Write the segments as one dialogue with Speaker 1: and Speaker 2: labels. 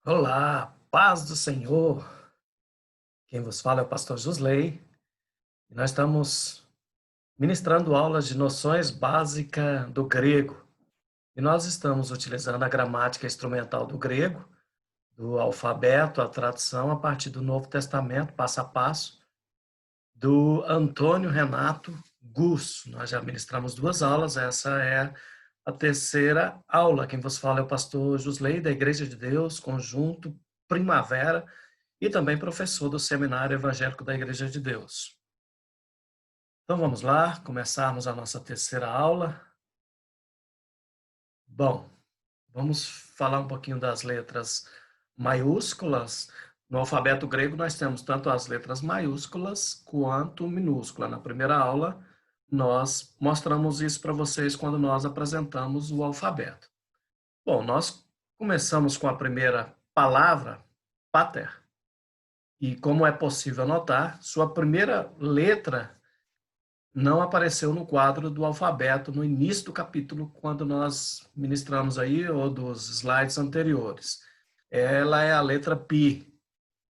Speaker 1: Olá, paz do Senhor. Quem vos fala é o pastor Josley. E nós estamos ministrando aulas de noções básicas do grego. E nós estamos utilizando a gramática instrumental do grego, do alfabeto, a tradução a partir do Novo Testamento, passo a passo, do Antônio Renato Gus. Nós já ministramos duas aulas, essa é a terceira aula. Quem vos fala é o pastor Josley, da Igreja de Deus, Conjunto Primavera, e também professor do Seminário Evangélico da Igreja de Deus. Então vamos lá, começarmos a nossa terceira aula. Bom, vamos falar um pouquinho das letras maiúsculas. No alfabeto grego nós temos tanto as letras maiúsculas quanto minúsculas. Na primeira aula nós mostramos isso para vocês quando nós apresentamos o alfabeto. Bom, nós começamos com a primeira palavra, pater. E como é possível notar, sua primeira letra não apareceu no quadro do alfabeto no início do capítulo, quando nós ministramos aí, ou dos slides anteriores. Ela é a letra Pi,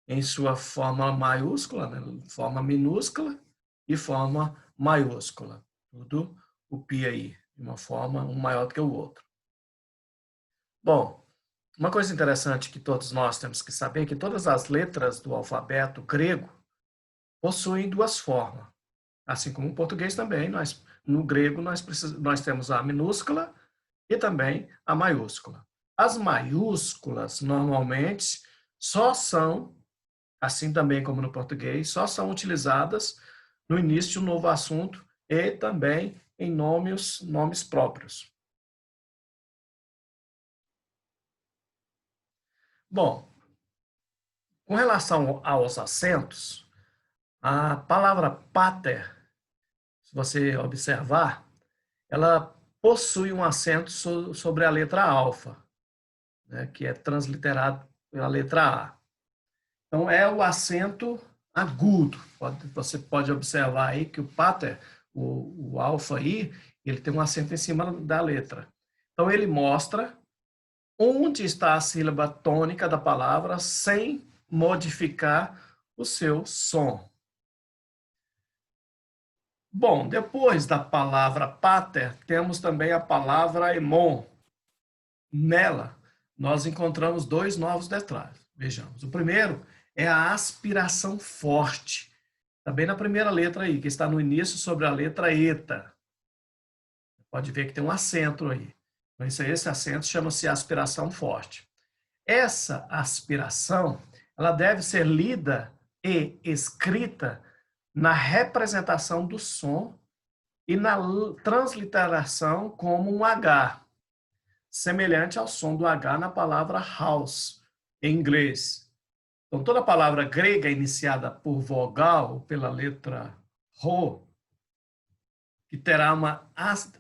Speaker 1: em sua forma maiúscula, né? Forma minúscula e forma maiúscula. Tudo o Pi aí, de uma forma, um maior do que o outro. Bom, uma coisa interessante que todos nós temos que saber é que todas as letras do alfabeto grego possuem duas formas. Assim como o português também, no grego nós temos a minúscula e também a maiúscula. As maiúsculas, normalmente, só são, assim também como no português, só são utilizadas no início de um novo assunto e também em nomes próprios. Bom, com relação aos acentos, a palavra pater, se você observar, ela possui um acento sobre a letra alfa, né, que é transliterado pela letra A. Então, é o acento agudo. Você pode observar aí que o pater, o alfa aí, ele tem um acento em cima da letra. Então, ele mostra onde está a sílaba tônica da palavra sem modificar o seu som. Bom, depois da palavra pater, temos também a palavra emon. Nela, nós encontramos dois novos detalhes. Vejamos. O primeiro é a aspiração forte. Também na primeira letra aí, que está no início sobre a letra eta. Pode ver que tem um acento aí. Então, esse acento chama-se aspiração forte. Essa aspiração, ela deve ser lida e escrita na representação do som e na transliteração como um H, semelhante ao som do H na palavra house, em inglês. Então, toda palavra grega iniciada por vogal, pela letra Rho,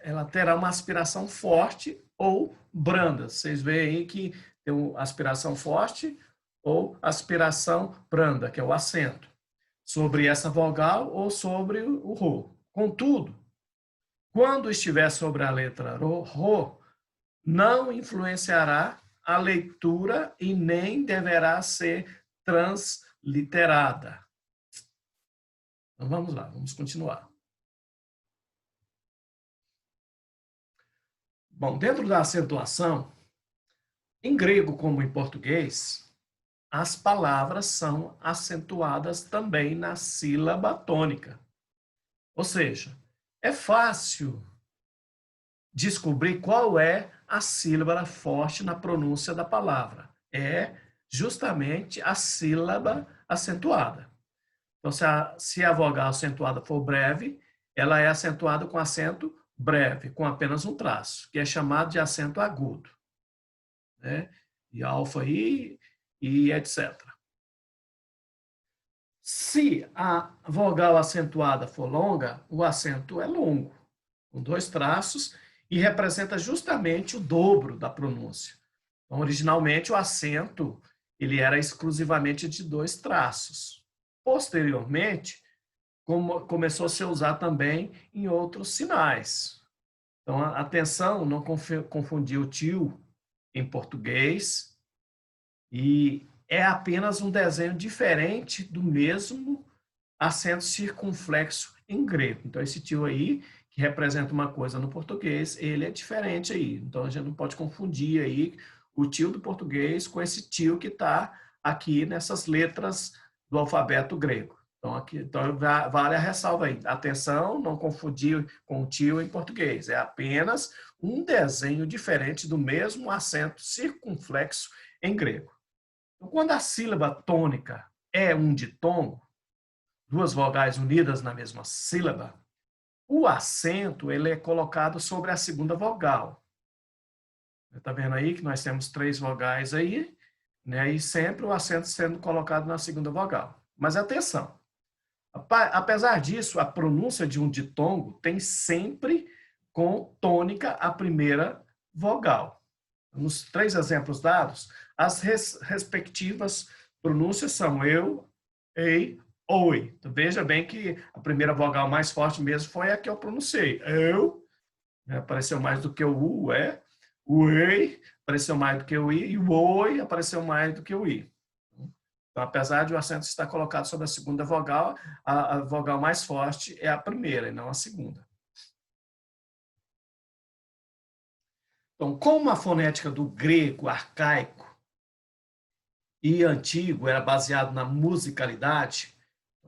Speaker 1: ela terá uma aspiração forte ou branda. Vocês veem aí que tem uma aspiração forte ou aspiração branda, que é o acento, sobre essa vogal ou sobre o Rho. Contudo, quando estiver sobre a letra Rho, não influenciará a leitura e nem deverá ser transliterada. Então vamos lá, vamos continuar. Bom, dentro da acentuação, em grego como em português, as palavras são acentuadas também na sílaba tônica. Ou seja, é fácil descobrir qual é a sílaba forte na pronúncia da palavra. É justamente a sílaba acentuada. Então, se a vogal acentuada for breve, ela é acentuada com acento breve, com apenas um traço, que é chamado de acento agudo, né? E alfa e etc. Se a vogal acentuada for longa, o acento é longo, com dois traços, e representa justamente o dobro da pronúncia. Então, originalmente, o acento ele era exclusivamente de dois traços. Posteriormente, começou a ser usado também em outros sinais. Então, atenção, não confundir o tio em português, E é apenas um desenho diferente do mesmo acento circunflexo em grego. Então, esse tio aí, que representa uma coisa no português, ele é diferente aí. Então, a gente não pode confundir aí o tio do português com esse tio que está aqui nessas letras do alfabeto grego. Então, então, vale a ressalva aí. Atenção, não confundir com o tio em português. É apenas um desenho diferente do mesmo acento circunflexo em grego. Então, quando a sílaba tônica é um ditongo, duas vogais unidas na mesma sílaba, o acento ele é colocado sobre a segunda vogal. Está vendo aí que nós temos 3 vogais aí, né? E sempre o acento sendo colocado na segunda vogal. Mas atenção, apesar disso, a pronúncia de um ditongo tem sempre com tônica a primeira vogal. Nos 3 exemplos dados, as respectivas pronúncias são eu, ei, oi. Então, veja bem que a primeira vogal mais forte mesmo foi a que eu pronunciei. Eu, né, apareceu mais do que o U, o ei, apareceu mais do que o I, e o oi apareceu mais do que o I. Então, apesar de o acento estar colocado sobre a segunda vogal, a vogal mais forte é a primeira e não a segunda. Então, como a fonética do grego arcaico e antigo era baseado na musicalidade,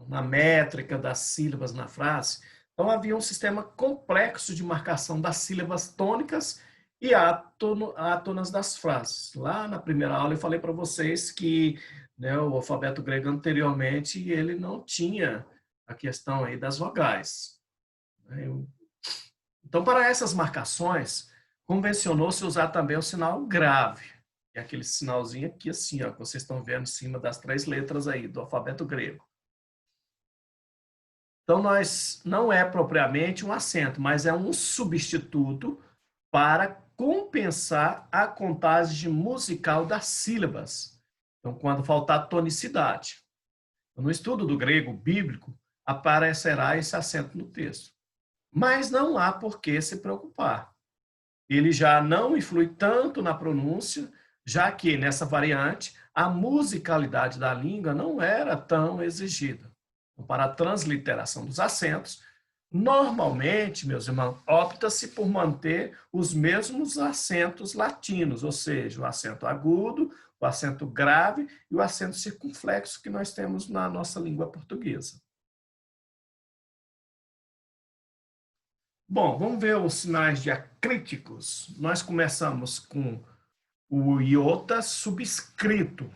Speaker 1: na métrica das sílabas na frase, então havia um sistema complexo de marcação das sílabas tônicas e átonas das frases. Lá na primeira aula eu falei para vocês que, né, o alfabeto grego anteriormente ele não tinha a questão aí das vogais. Então, para essas marcações, convencionou-se usar também o sinal grave, é aquele sinalzinho aqui assim, ó, que vocês estão vendo em cima das 3 letras aí do alfabeto grego. Então, não é propriamente um acento, mas é um substituto para compensar a contagem musical das sílabas. Então, quando faltar tonicidade. No estudo do grego bíblico, aparecerá esse acento no texto. Mas não há por que se preocupar. Ele já não influi tanto na pronúncia, já que nessa variante a musicalidade da língua não era tão exigida. Para a transliteração dos acentos, normalmente, meus irmãos, opta-se por manter os mesmos acentos latinos, ou seja, o acento agudo, o acento grave e o acento circunflexo que nós temos na nossa língua portuguesa. Bom, vamos ver os sinais diacríticos. Nós começamos com o iota subscrito.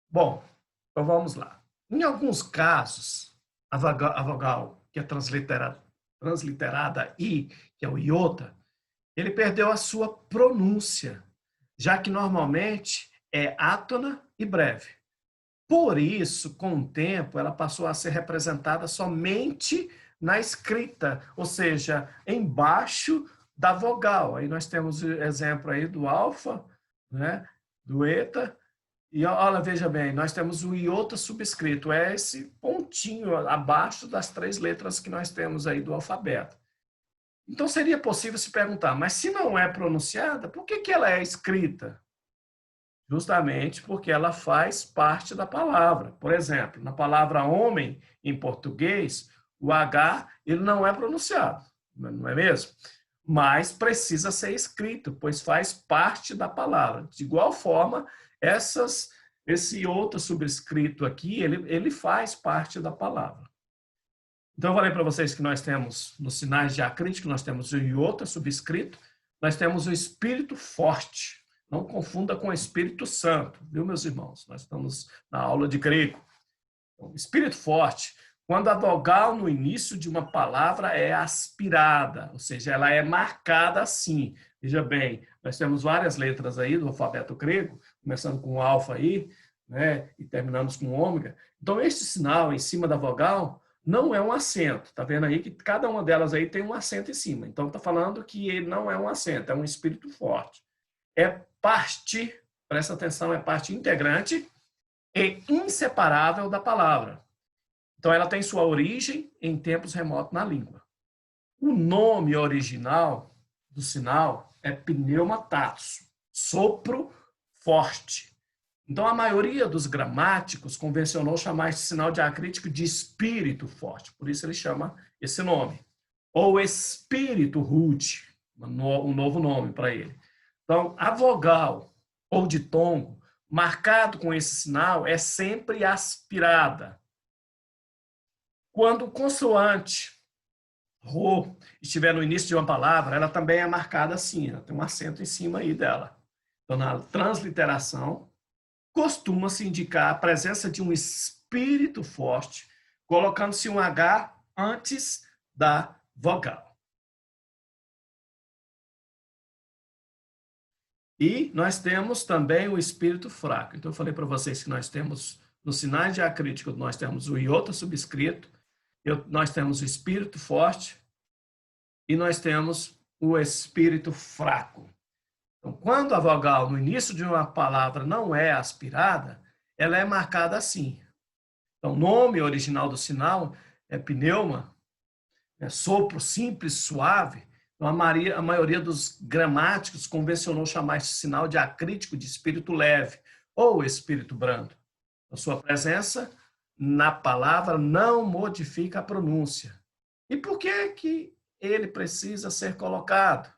Speaker 1: Bom, então vamos lá. Em alguns casos, a vogal que é transliterada I, que é o iota, ele perdeu a sua pronúncia, já que normalmente é átona e breve. Por isso, com o tempo, ela passou a ser representada somente na escrita, ou seja, embaixo da vogal. Aí nós temos o exemplo aí do alfa, né, do eta, e olha, veja bem, nós temos o iota subscrito, é esse pontinho abaixo das 3 letras que nós temos aí do alfabeto. Então seria possível se perguntar, mas se não é pronunciada, por que ela é escrita? Justamente porque ela faz parte da palavra. Por exemplo, na palavra homem, em português, o H ele não é pronunciado, não é mesmo? Mas precisa ser escrito, pois faz parte da palavra. De igual forma, esse outro subscrito aqui, ele faz parte da palavra. Então, eu falei para vocês que nós temos, nos sinais diacríticos, nós temos o iota subscrito, nós temos o espírito forte. Não confunda com o Espírito Santo, viu, meus irmãos? Nós estamos na aula de grego. Então, espírito forte, quando a vogal no início de uma palavra é aspirada, ou seja, ela é marcada assim. Veja bem, nós temos várias letras aí do alfabeto grego, começando com alfa aí, né, e terminamos com ômega. Então, este sinal em cima da vogal não é um acento. Tá vendo aí que cada uma delas aí tem um acento em cima. Então, está falando que ele não é um acento, é um espírito forte. É parte, presta atenção, é parte integrante e inseparável da palavra. Então, ela tem sua origem em tempos remotos na língua. O nome original do sinal é pneumatatos, sopro forte. Então, a maioria dos gramáticos convencionou chamar esse sinal diacrítico de espírito forte, por isso ele chama esse nome. Ou espírito rude, um novo nome para ele. Então, a vogal ou ditongo, marcado com esse sinal, é sempre aspirada. Quando o consoante ro estiver no início de uma palavra, ela também é marcada assim, ela tem um acento em cima aí dela. Então, na transliteração, costuma-se indicar a presença de um espírito forte, colocando-se um H antes da vogal. E nós temos também o espírito fraco. Então, eu falei para vocês que nós temos, nos sinais diacríticos, nós temos o iota subscrito, nós temos o espírito forte e nós temos o espírito fraco. Então, quando a vogal no início de uma palavra não é aspirada, ela é marcada assim. Então, o nome original do sinal é pneuma, é sopro simples, suave. Então, a maioria dos gramáticos convencionou chamar esse sinal diacrítico de espírito leve ou espírito brando. A sua presença na palavra não modifica a pronúncia. E por que ele precisa ser colocado?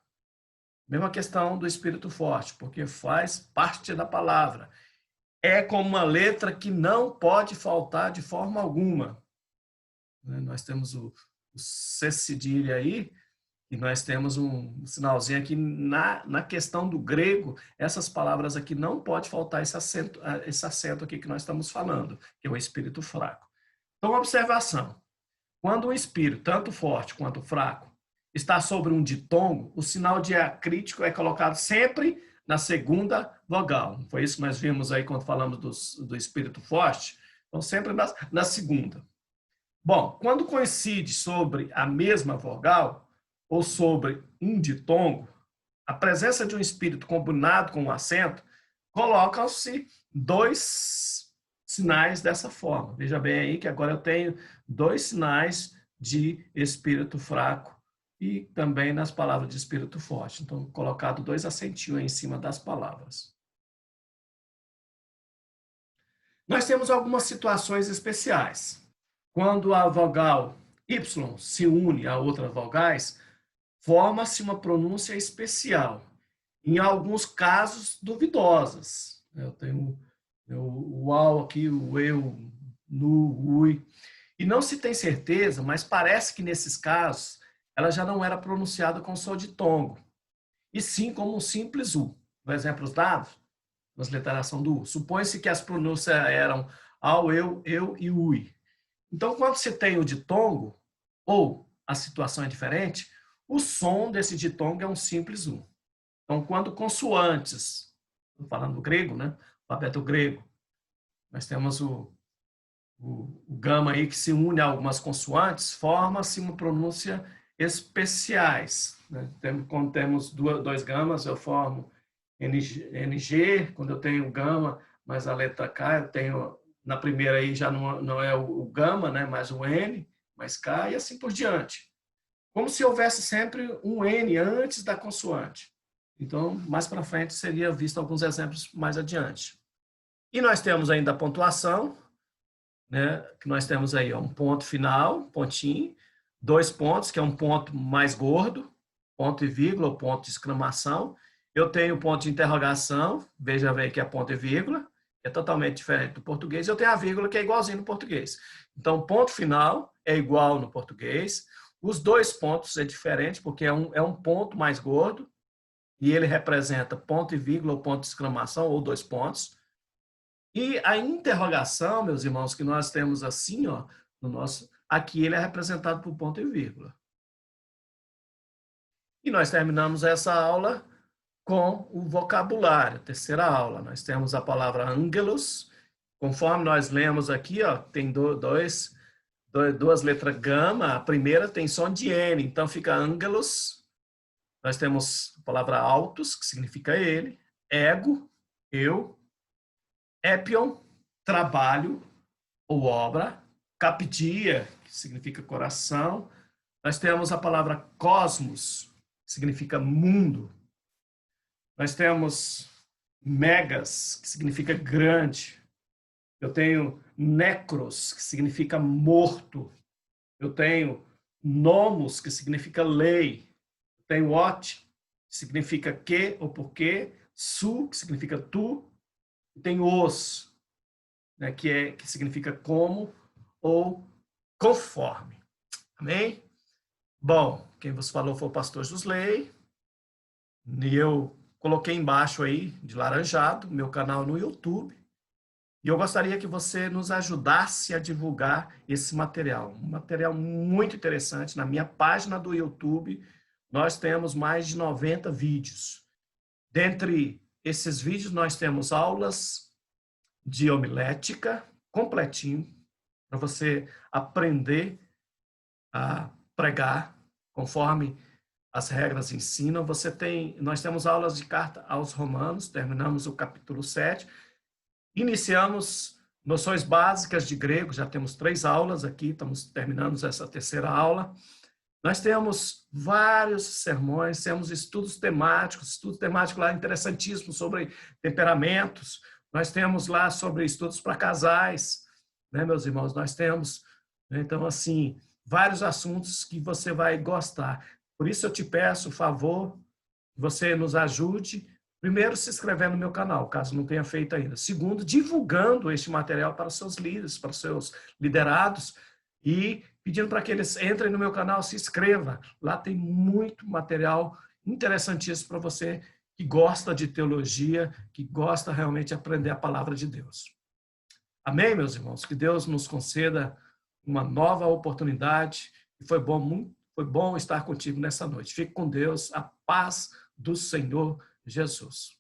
Speaker 1: Mesma questão do espírito forte, porque faz parte da palavra. É como uma letra que não pode faltar de forma alguma. Nós temos o C cedilha aí, e nós temos um sinalzinho aqui na questão do grego, essas palavras aqui não pode faltar esse acento aqui que nós estamos falando, que é o espírito fraco. Então, observação. Quando o espírito, tanto forte quanto fraco, está sobre um ditongo, o sinal diacrítico é colocado sempre na segunda vogal. Foi isso que nós vimos aí quando falamos do espírito forte? Então, sempre na segunda. Bom, quando coincide sobre a mesma vogal, ou sobre um ditongo, a presença de um espírito combinado com um acento, colocam-se dois sinais dessa forma. Veja bem aí que agora eu tenho dois sinais de espírito fraco e também nas palavras de espírito forte. Então, colocado dois acentinhos em cima das palavras. Nós temos algumas situações especiais. Quando a vogal Y se une a outras vogais, forma-se uma pronúncia especial, em alguns casos duvidosas. Eu tenho o ao aqui, o eu, no, ui. E não se tem certeza, mas parece que nesses casos ela já não era pronunciada com som de tongo, e sim como um simples u. No exemplo dado, transliteração do u. Supõe-se que as pronúncias eram ao, eu e ui. Então, quando se tem o ditongo, ou a situação é diferente, o som desse ditongo é um simples U. Então, quando consoantes, estou falando do grego, né? O alfabeto grego, nós temos o gama aí que se une a algumas consoantes, forma-se uma pronúncia especiais. Né? Quando temos dois gamas, eu formo NG, quando eu tenho gama, mas a letra K, eu tenho, na primeira aí já não é o gama, né? Mas o N, mais K, e assim por diante. Como se houvesse sempre um N antes da consoante. Então, mais para frente, seria visto alguns exemplos mais adiante. E nós temos ainda a pontuação, né, que nós temos aí um ponto final, pontinho, 2 pontos, que é um ponto mais gordo, ponto e vírgula, ou ponto de exclamação. Eu tenho ponto de interrogação, veja bem que é ponto e vírgula, é totalmente diferente do português. Eu tenho a vírgula, que é igualzinho no português. Então, ponto final é igual no português. Os 2 pontos é diferente, porque é um ponto mais gordo, e ele representa ponto e vírgula, ou ponto de exclamação, ou 2 pontos. E a interrogação, meus irmãos, que nós temos assim, ó, no nosso, aqui ele é representado por ponto e vírgula. E nós terminamos essa aula com o vocabulário, terceira aula. Nós temos a palavra ângelos, conforme nós lemos aqui, ó, tem duas letras gama, a primeira tem som de N, então fica ângelos. Nós temos a palavra autos, que significa ele, ego, eu, épion, trabalho ou obra, capdia, que significa coração. Nós temos a palavra cosmos, que significa mundo. Nós temos megas, que significa grande. Eu tenho necros, que significa morto. Eu tenho nomos, que significa lei. Eu tenho ot, que significa que ou porquê. Su, que significa tu. E tem os, né, que significa como ou conforme. Amém? Bom, quem vos falou foi o pastor Josley. E eu coloquei embaixo aí, de laranjado, meu canal no YouTube. E eu gostaria que você nos ajudasse a divulgar esse material. Um material muito interessante. Na minha página do YouTube, nós temos mais de 90 vídeos. Dentre esses vídeos, nós temos aulas de homilética, completinho, para você aprender a pregar conforme as regras ensinam. Nós temos aulas de carta aos Romanos, terminamos o capítulo 7. Iniciamos noções básicas de grego, já temos 3 aulas aqui, estamos terminando essa terceira aula. Nós temos vários sermões, temos estudos temáticos lá interessantíssimos sobre temperamentos. Nós temos lá sobre estudos para casais, né, meus irmãos? Nós temos, né, então, assim, vários assuntos que você vai gostar. Por isso eu te peço o favor, que você nos ajude. Primeiro, se inscrevendo no meu canal, caso não tenha feito ainda. Segundo, divulgando este material para os seus líderes, para os seus liderados, e pedindo para que eles entrem no meu canal, se inscreva. Lá tem muito material interessantíssimo para você que gosta de teologia, que gosta realmente de aprender a palavra de Deus. Amém, meus irmãos? Que Deus nos conceda uma nova oportunidade. E foi bom estar contigo nessa noite. Fique com Deus, a paz do Senhor Jesus.